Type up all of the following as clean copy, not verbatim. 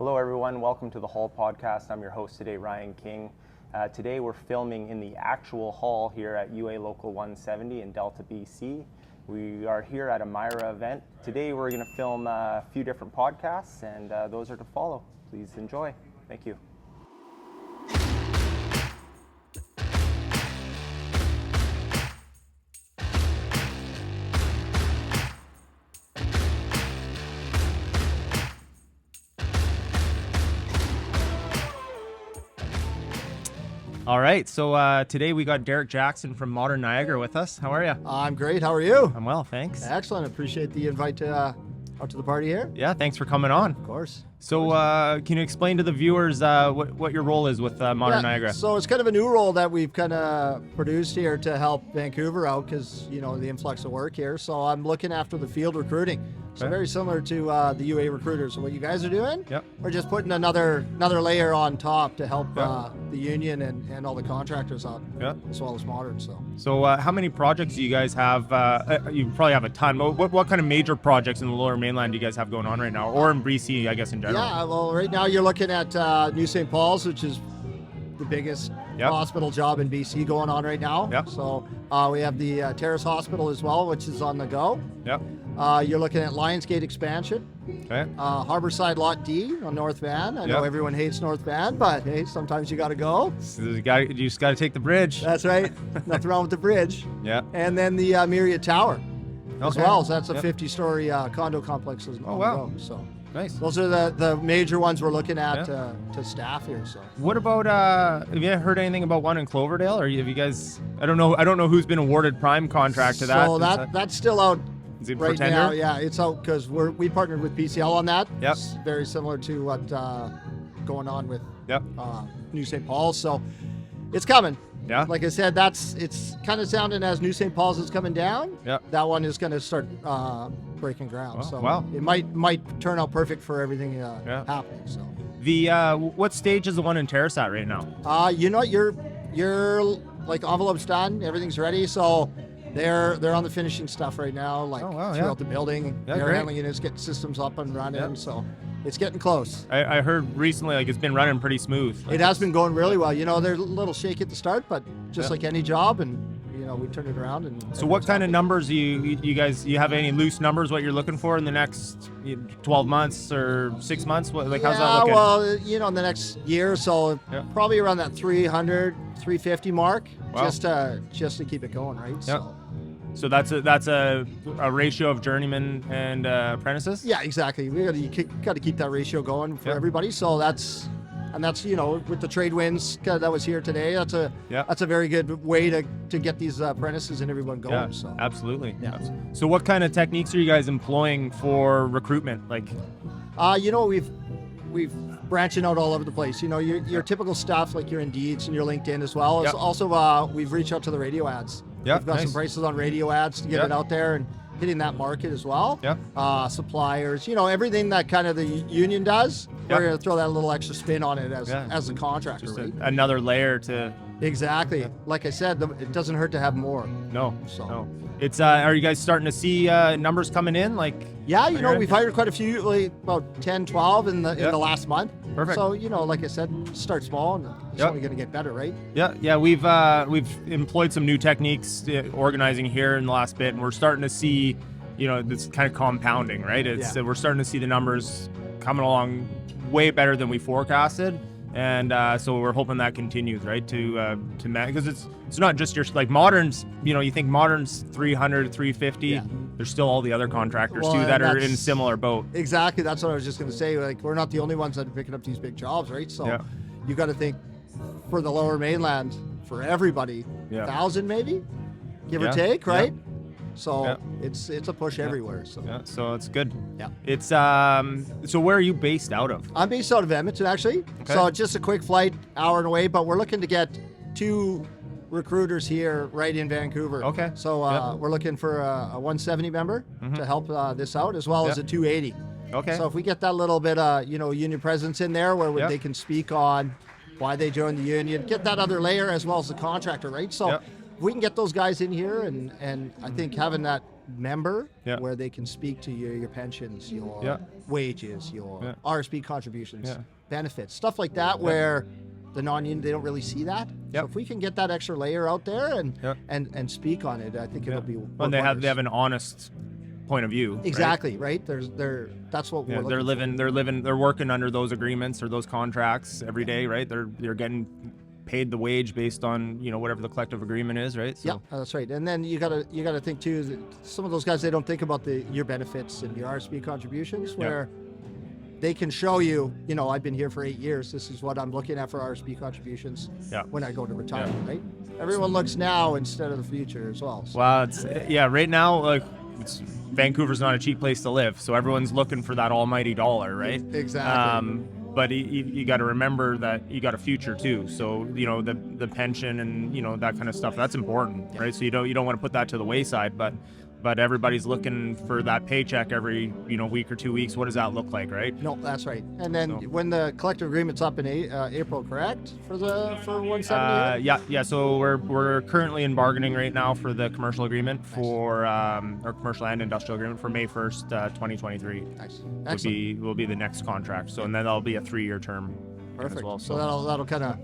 Hello everyone, welcome to the Hall Podcast. I'm your host today, Ryan King. Today we're filming in the actual hall here at UA Local 170 in Delta, BC. We are here at a Myra event. Today we're going to film a few different podcasts and those are to follow. Please enjoy. Thank you. All right, so today we got Derek Jackson from Modern Niagara with us. How are you? I'm great. How are you? I'm well, thanks. Excellent. Appreciate the invite out to the party here. Yeah, thanks for coming on. Of course. So can you explain to the viewers what your role is with Modern Niagara? So it's kind of a new role that we've kind of produced here to help Vancouver out because, you know, the influx of work here. So I'm looking after the field recruiting. So very similar to the UA recruiters. So what you guys are doing, we're just putting another layer on top to help the union and all the contractors out, as well as Modern. So how many projects do you guys have? You probably have a ton. What kind of major projects in the Lower Mainland do you guys have going on right now, or in BC, I guess in general? Yeah, well, right now you're looking at New St. Paul's, which is the biggest hospital job in BC going on right now. So we have the Terrace Hospital as well, which is on the go. You're looking at Lionsgate expansion. Harborside Lot D on North Van. I know everyone hates North Van, but hey, sometimes you got to go. So you just got to take the bridge. That's right. Nothing wrong with the bridge. And then the Myriad Tower as well. So that's a 50-story condo complex. Oh, wow. So nice. Those are the major ones we're looking at to staff here. So what about have you heard anything about one in Cloverdale, or have you guys? I don't know who's been awarded prime contract to that. So that's still out. Is it right pretender? now, yeah, it's out because we partnered with PCL on that. It's very similar to what going on with New St. Paul's. So it's coming. Like I said, it's kind of sounding as New St. Paul's is coming down. That one is going to start breaking ground. It might turn out perfect for everything happening. So what stage is the one in Terrace at right now? You know, you're like envelope's done, everything's ready. So they're on the finishing stuff right now, like throughout the building. Air handling units, getting systems up and running. So it's getting close. I heard recently it's been running pretty smooth. It has been going really well. You know, there's a little shaky at the start, but just like any job, and you know, we turn it around. And so what kind of numbers do you guys, you have any loose numbers what you're looking for in the next 12 months or 6 months? How's that looking? Well, you know, in the next year or so, probably around that 300, 350 mark, just to keep it going, right? So that's a ratio of journeymen and apprentices? Yeah, exactly. You got to keep that ratio going for everybody. So that's you know, with the trade winds that was here today, that's a very good way to get these apprentices and everyone going. Yeah, so absolutely. So what kind of techniques are you guys employing for recruitment? Like, you know, we've branching out all over the place. You know, your typical stuff like your Indeeds and your LinkedIn as well. Also, we've reached out to the radio ads. We've got some prices on radio ads to get it out there and hitting that market as well. Suppliers, you know, everything that kind of the union does, we're going to throw that little extra spin on it as a contractor. Just right? Another layer to... Exactly. Like I said, it doesn't hurt to have more. No. It's are you guys starting to see numbers coming in? Like, yeah, you know, we've hired quite a few, like about 10, 12 in the last month. Perfect. So, you know, like I said, start small and it's only going to get better, right? Yeah. We've employed some new techniques organizing here in the last bit, and we're starting to see, you know, this kind of compounding, right? We're starting to see the numbers coming along way better than we forecasted. And so we're hoping that continues, right? To because it's not just your, like, Modern's, you know, you think Modern's 300, 350. There's still all the other contractors too that are in similar boat. Exactly. That's what I was just going to say. Like, we're not the only ones that are picking up these big jobs, right? So you got to think for the Lower Mainland, for everybody, 1,000 maybe, give or take, right? So it's a push everywhere. So it's good. It's so where are you based out of? I'm based out of Edmonton, actually. Okay. So just a quick flight, hour and away, but we're looking to get 2 recruiters here right in Vancouver. Okay. So we're looking for a 170 member to help this out, as well as a 280. Okay. So if we get that little bit you know, union presence in there where they can speak on why they joined the union, get that other layer as well as the contractor, right? So if we can get those guys in here, and I think having that member where they can speak to your pensions, your wages, your RSP contributions, benefits, stuff like that, where the non-union, they don't really see that. So if we can get that extra layer out there and speak on it, I think it'll be. And they have an honest point of view. Exactly, right? That's what we're looking for. They're working under those agreements or those contracts every day, right? They're getting paid the wage based on, you know, whatever the collective agreement is, right? So. Yeah, that's right. And then you gotta think too that some of those guys, they don't think about your benefits and your RSP contributions, where they can show you, you know, I've been here for 8 years. This is what I'm looking at for RSP contributions when I go to retirement, right? Everyone looks now instead of the future as well. So. Well, right now, like, Vancouver's not a cheap place to live, so everyone's looking for that almighty dollar, right? Exactly. But you got to remember that you got a future too. So, you know, the pension and, you know, that kind of stuff, that's important, right? So you don't want to put that to the wayside, but everybody's looking for that paycheck every, you know, week or 2 weeks. What does that look like, right? No, that's right. And then when the collective agreement's up in April, correct? For 170? Yeah. So we're currently in bargaining right now for the commercial agreement for our commercial and industrial agreement for May 1st, 2023. Nice. Will be the next contract. So and then that'll be a 3-year term. Perfect. As well. So that'll kind of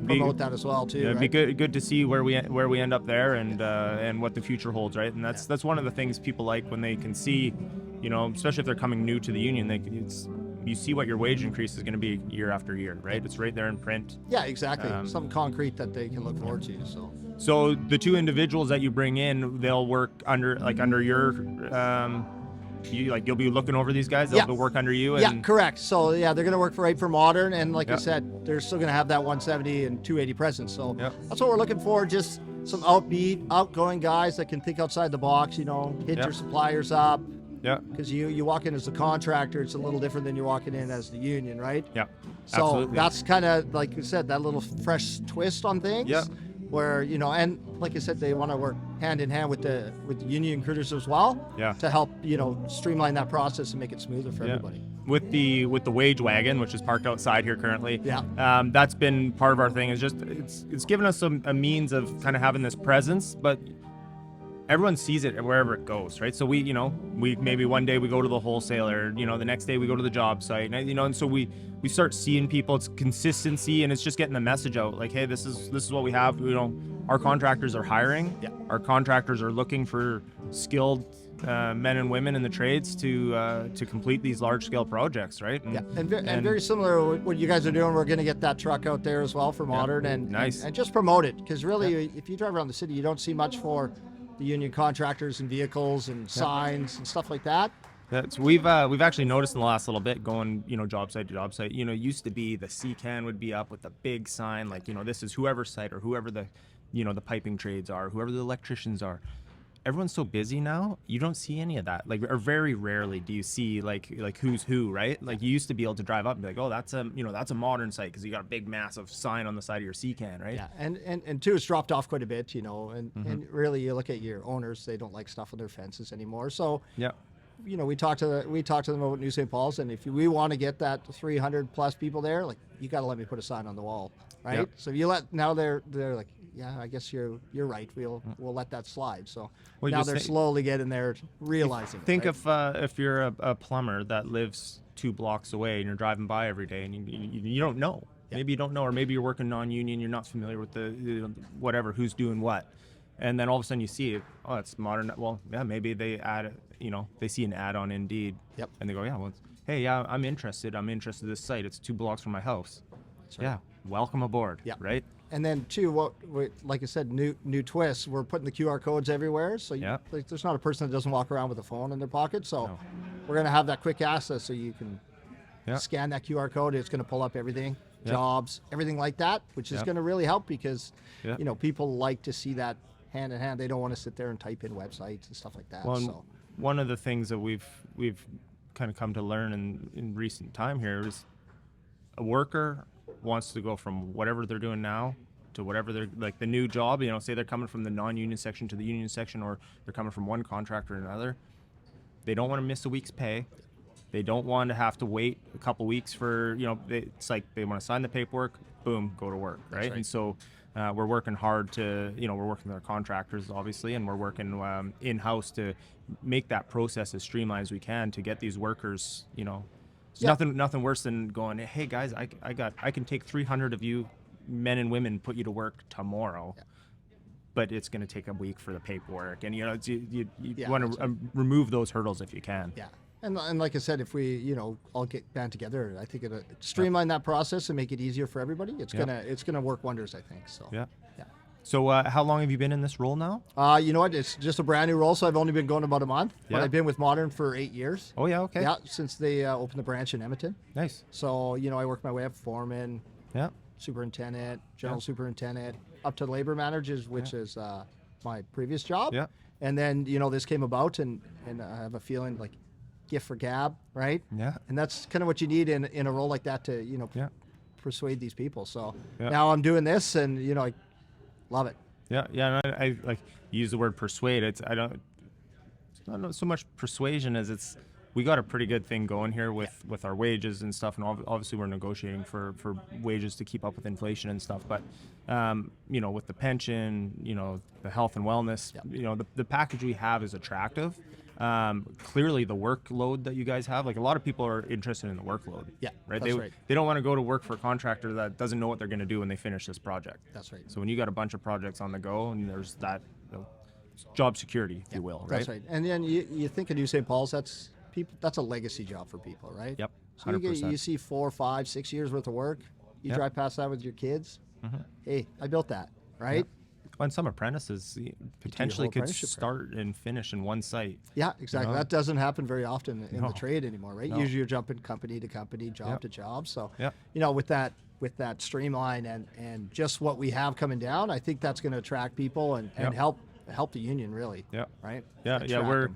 promote that as well too. Yeah, right? It'd be good to see where we end up there and what the future holds, right? And that's one of the things people like when they can see, you know, especially if they're coming new to the union, you see what your wage increase is going to be year after year, right? It's right there in print. Yeah, exactly. Something concrete that they can look forward to. So the two individuals that you bring in, they'll work under your. You'll be looking over these guys. They'll work under you. And correct. So they're going to work for Modern, and like you said, they're still going to have that 170 and 280 presence. So that's what we're looking for. Just some upbeat, outgoing guys that can think outside the box. You know, hit your suppliers up. Yeah. Because you walk in as a contractor, it's a little different than you're walking in as the union, right? Yeah. So absolutely. that's kind of, like you said, that little fresh twist on things. Yeah. Where, you know, and like I said, they want to work hand in hand with the union recruiters as well. Yeah. To help, you know, streamline that process and make it smoother for everybody. With the Wage Wagon, which is parked outside here currently. Yeah. That's been part of our thing. It's given us a means of kind of having this presence, but everyone sees it wherever it goes, right? So we maybe one day we go to the wholesaler, you know, the next day we go to the job site, and, you know, and so we start seeing people. It's consistency, and it's just getting the message out, like, hey, this is what we have. You know, our contractors are hiring. Yeah. Our contractors are looking for skilled men and women in the trades to complete these large scale projects, right? And very similar to what you guys are doing. We're going to get that truck out there as well for Modern and just promote it, because really, if you drive around the city, you don't see much for the union contractors and vehicles and signs and stuff like that. We've actually noticed in the last little bit, going, you know, job site to job site, you know, used to be the C-can would be up with a big sign, like, you know, this is whoever's site, or whoever the, you know, the piping trades are, whoever the electricians are. Everyone's so busy now, you don't see any of that. Like, or very rarely do you see like who's who, right? Like, you used to be able to drive up and be like, oh, that's a Modern site, because you got a big massive sign on the side of your C-can, right? Yeah, and two, it's dropped off quite a bit, you know, and really, you look at your owners, they don't like stuff on their fences anymore. So you know, we talk to them about New St. Paul's, and if we want to get that 300 plus people there, like, you got to let me put a sign on the wall, right? Yep. So now they're like, yeah, I guess you're right. We'll let that slide. So now they're slowly getting there, realizing. Think if you're a plumber that lives 2 blocks away and you're driving by every day, and you don't know. Yeah. Maybe you don't know, or maybe you're working non-union. You're not familiar with the whatever, who's doing what, and then all of a sudden you see, oh, it's Modern. Well, yeah, maybe they add, you know, they see an ad on Indeed. Yep. And they go, yeah, well, hey, yeah, I'm interested in this site. It's 2 blocks from my house. That's right. Yeah, welcome aboard. Yeah. Right. And then too, like I said, new twists. We're putting the QR codes everywhere, so there's not a person that doesn't walk around with a phone in their pocket. So we're gonna have that quick access, so you can scan that QR code. It's gonna pull up everything, jobs, everything like that, which is gonna really help, because you know, people like to see that hand in hand. They don't want to sit there and type in websites and stuff like that. Well, so one of the things that we've kind of come to learn in recent time here is a worker wants to go from whatever they're doing now to whatever they're, like, the new job, you know, say they're coming from the non-union section to the union section, or they're coming from one contractor to another. They don't want to miss a week's pay. They don't want to have to wait a couple weeks for, it's like they want to sign the paperwork, boom, go to work, right? And so we're working hard to, we're working with our contractors, obviously, and we're working in-house to make that process as streamlined as we can to get these workers, it's nothing worse than going, hey guys, I can take 300 of you men and women, put you to work tomorrow. Yeah. But it's going to take a week for the paperwork, and you want to remove those hurdles if you can. Yeah, and like I said, if we all get band together, I think it streamline that process and make it easier for everybody. It's gonna work wonders, I think. So yeah. So how long have you been in this role now? You know what? It's just a brand new role, so I've only been going about a month. Yeah. But I've been with Modern for 8 years. Oh yeah, okay. Yeah, since they opened the branch in Edmonton. Nice. So I worked my way up, foreman. Yeah. Superintendent, general superintendent, up to labor managers, which is my previous job. Yeah. And then, this came about, and I have a feeling like gift for gab, right? Yeah. And that's kind of what you need in a role like that to, persuade these people. So now I'm doing this, and, I love it. Yeah. Yeah. And I like use the word persuade. It's not so much persuasion as we got a pretty good thing going here with our wages and stuff, and obviously we're negotiating for wages to keep up with inflation and stuff. But with the pension, the health and wellness, the package we have is attractive. Clearly, the workload that you guys have, like a lot of people are interested in the workload. Yeah, right. That's right. They don't want to go to work for a contractor that doesn't know what they're going to do when they finish this project. That's right. So when you got a bunch of projects on the go, and there's that job security, if you will, right? That's right. And then you think of New St. Paul's, that's a legacy job for people, right? Yep. 100%. So you see 4, 5, 6 years worth of work. You drive past that with your kids. Mm-hmm. Hey, I built that, right? Yep. And some apprentices potentially could start and finish in one site. Yeah, exactly. That doesn't happen very often in the trade anymore, right? Usually you're jumping company to company, job to job. So, with that streamline and just what we have coming down, I think that's going to attract people and help the union, really. Yeah. Right? Yeah. We're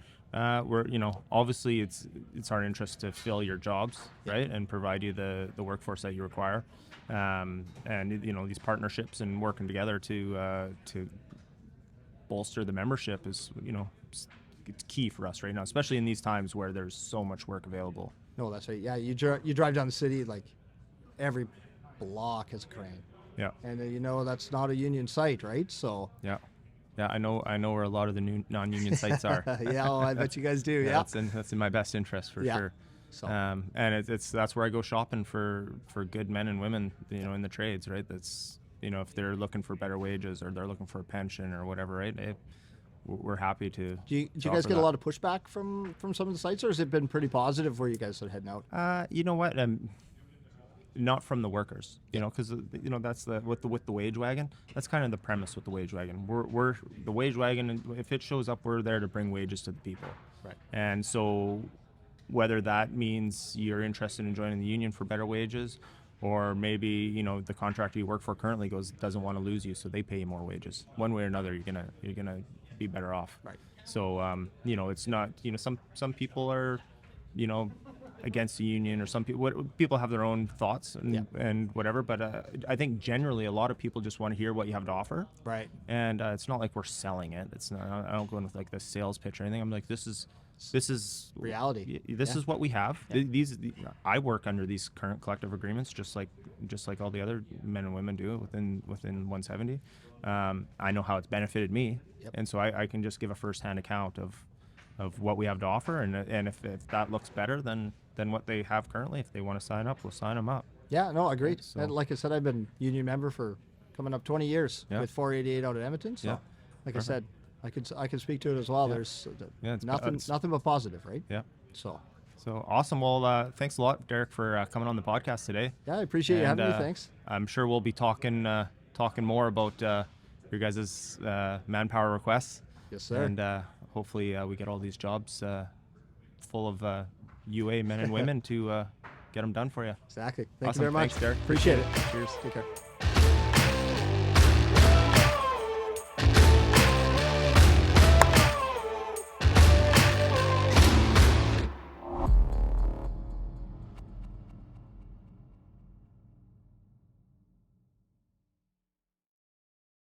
obviously it's our interest to fill your jobs, right, and provide you the workforce that you require, and these partnerships and working together to bolster the membership is it's key for us right now, especially in these times where there's so much work available. No, that's right. Yeah, you drive down the city, like every block has a crane. Yeah. And that's not a union site, right? So yeah. Yeah, I know where a lot of the new non-union sites are. Yeah, I bet you guys do. Yeah, that's in my best interest for sure. So. And that's where I go shopping for good men and women, in the trades, right? That's if they're looking for better wages or they're looking for a pension or whatever, right? We're happy to. Do you guys get a lot of pushback from some of the sites, or has it been pretty positive where you guys are heading out? You know what? Not from the workers, because that's with the Wage Wagon. That's kind of the premise with the Wage Wagon. We're the Wage Wagon, and if it shows up, we're there to bring wages to the people. Right. And so, whether that means you're interested in joining the union for better wages, or maybe the contractor you work for currently doesn't want to lose you, so they pay you more wages. One way or another, you're gonna be better off. Right. So it's not some people are against the union, or some people have their own thoughts and whatever, but I think generally a lot of people just want to hear what you have to offer, right? And it's not like we're selling it. It's not. I don't go in with like the sales pitch or anything. I'm like, this is reality. This is what we have. I work under these current collective agreements just like all the other men and women do within 170. I know how it's benefited me, and so I can just give a firsthand account of what we have to offer, and if that looks better than what they have currently, if they want to sign up, we'll sign them up. Yeah, no, agreed. So, and like I said, I've been union member for coming up 20 years with 488 out of Edmonton. So, like Perfect. I said, I can speak to it as well. There's nothing but positive, right? Yeah. So awesome. Well, thanks a lot, Derek, for coming on the podcast today. Yeah, I appreciate you having me. Thanks. I'm sure we'll be talking more about your guys' manpower requests. Yes, sir. And hopefully we get all these jobs full of UA men and women to get them done for you. Exactly. Thank awesome. you very much. Thanks, Derek. Appreciate it. Cheers. Take care.